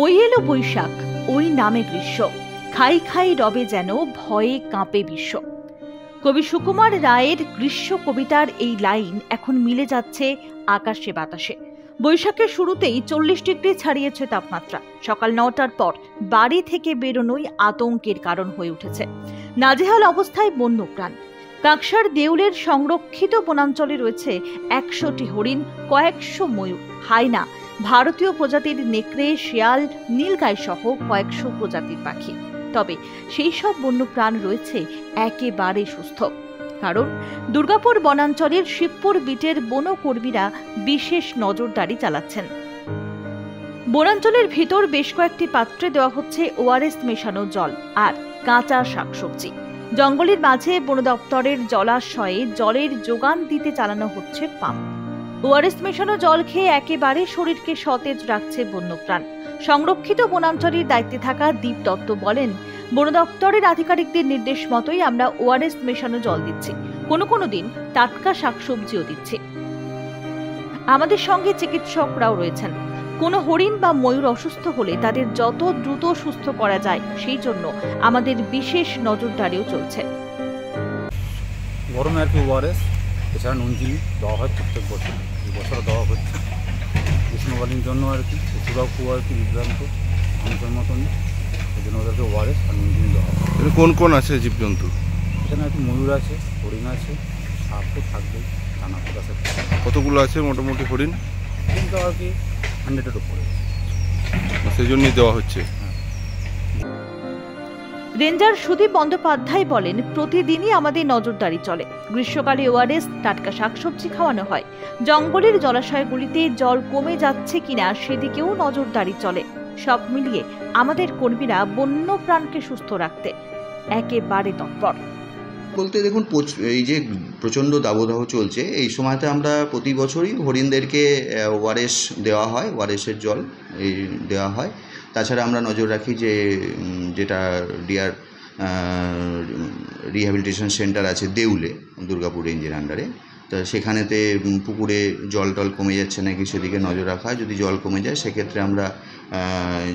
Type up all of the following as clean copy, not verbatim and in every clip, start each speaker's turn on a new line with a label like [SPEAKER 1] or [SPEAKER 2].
[SPEAKER 1] ওই এলো বৈশাখ, ওই নামে গ্রীষ্ম, খাই খাই রবে যেন ভয়ে কাঁপে বিশ্ব। কবি সুকুমার রায়ের গ্রীষ্ম কবিতার এই লাইন এখন মিলে যাচ্ছে আকাশে বাতাসে। বৈশাখের শুরুতেই 40 ডিগ্রি ছাড়িয়েছে তাপমাত্রা। সকাল 9টার পর বাড়ি থেকে বেরোনোই আতঙ্কের কারণ হয়ে উঠেছে। নাজেহাল অবস্থায় বন্যপ্রাণ। কাকসার দেউলের সংরক্ষিত বনাঞ্চলে রয়েছে 100টি হরিণ, কয়েকশো ময়ূর, হায়না, ভারতীয় প্রজাতির নেকড়ে, শিয়াল, নীলগাই সহ কয়েকশো প্রজাতির পাখি। তবে সেই সব বন্যপ্রাণ রয়েছে একেবারে সুস্থ। কারণ দুর্গাপুর বনাঞ্চলের শিবপুর বিটের বনকর্মীরা বিশেষ নজরদারি চালাচ্ছেন। বনাঞ্চলের ভিতর বেশ কয়েকটি পাত্রে দেওয়া হচ্ছে ওআরএস মেশানো জল আর কাঁচা শাকসবজি। জঙ্গলের মাঝে বন দপ্তরের জলাশয়ে জলের যোগান দিতে চালানো হচ্ছে পাম্প। ওআরএস মেশানো জল খেয়ে একেবারে শরীরকে সতেজ রাখছে বন্যপ্রাণ। সংরক্ষিত বনাঞ্চলের দায়িত্বে থাকা দীপ দত্ত বলেন, বন দপ্তরের আধিকারিকদের নির্দেশ মতোই আমরা ওআরএস মেশানো জল দিচ্ছি, কোনো দিন টাটকা শাকসবজিও দিচ্ছি। আমাদের সঙ্গে চিকিৎসকরাও রয়েছেন। কোনো হরিণ বা ময়ূর অসুস্থ হলে তাদের যত দ্রুত সুস্থ করা যায় সেই জন্য আমাদের বিশেষ নজরদারিও চলছে।
[SPEAKER 2] গরমে আর কি ওআরএস, এছাড়া নুন চিনি দেওয়া হয় প্রত্যেক বছর, এই বছর দেওয়া হচ্ছে। গ্রীষ্মকালীন জন্য আর কি ওষুধও খুব আর কি বিভ্রান্ত মানুষের মতনই, এই জন্য ওদেরকে ওআরএস আর নুন চিনি দেওয়া হয়।
[SPEAKER 3] কোন কোন আছে জীবজন্তু?
[SPEAKER 2] এখানে আর কি ময়ূর আছে, হরিণ আছে, সাপ তো থাকবেই, দানাপুর আছে।
[SPEAKER 3] কতগুলো আছে মোটামুটি হরিণ?
[SPEAKER 2] কিন্তু আর কি 100-এর উপরে,
[SPEAKER 3] সেই জন্যই দেওয়া হচ্ছে।
[SPEAKER 1] রেঞ্জার সুদীপ বন্দ্যোপাধ্যায় বলেন, প্রতিদিনই আমাদের নজরদারি চলে। গ্রীষ্মকালে ওআরএস, টাটকা শাকসবজি খাওয়ানো হয়। জঙ্গলের জলাশয়গুলিতে জল কমে যাচ্ছে কিনা সেদিকেও নজরদারি চলে। সব মিলিয়ে আমাদের কর্মীরা বন্য প্রাণকে সুস্থ রাখতে একেবারে তৎপর।
[SPEAKER 4] বলতে দেখুন, এই যে প্রচণ্ড দাবদাহ চলছে, এই সময়তে আমরা প্রতি বছরই হরিণদেরকে ওআরএস দেওয়া হয়, ওআরএসের জল এই দেওয়া হয়। তাছাড়া আমরা নজর রাখি যে যেটা ডিয়ার রিহ্যাবিলিটেশন সেন্টার আছে দেউলে, দুর্গাপুর রেঞ্জের আন্ডারে, তো সেখানেতে পুকুরে জল টল কমে যাচ্ছে নাকি সেদিকে নজর রাখা হয়। যদি জল কমে যায় সেক্ষেত্রে আমরা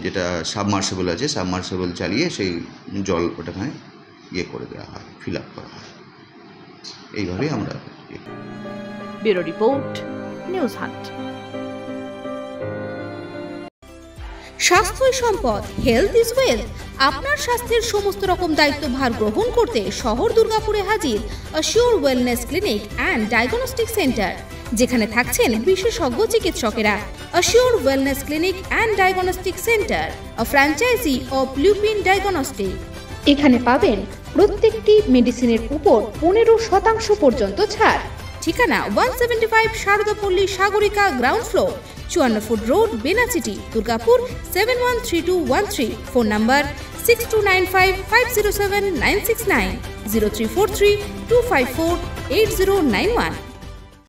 [SPEAKER 4] যেটা সাবমার্সেবল আছে, সাবমার্সেবল চালিয়ে সেই জল ওটাখানে করে দেওয়া হয়, ফিল আপ করা হয়। এইভাবেই আমরা।
[SPEAKER 1] Bureau report, news hunt.
[SPEAKER 5] স্বাস্থ্যই সম্পদ, হেলথ ইজ ওয়েলথ। আপনার স্বাস্থ্যের সমস্ত রকম দায়িত্বভার গ্রহণ করতে শহর দুর্গাপুরে হাজির assure wellness clinic and diagnostic centre, যেখানে থাকছেন বিশেষজ্ঞ চিকিৎসকেরা। Assure wellness clinic and diagnostic centre, a franchise of Lupin diagnostic. এখানে পাবেন প্রত্যেকটি মেডিসিনের উপর 15% পর্যন্ত ছাড়। ঠিকানা 175 Saradapalli Sagarika, ground floor, 54 foot road, Benachity, Durgapur 713213। Phone number 6295507969, 034325480991।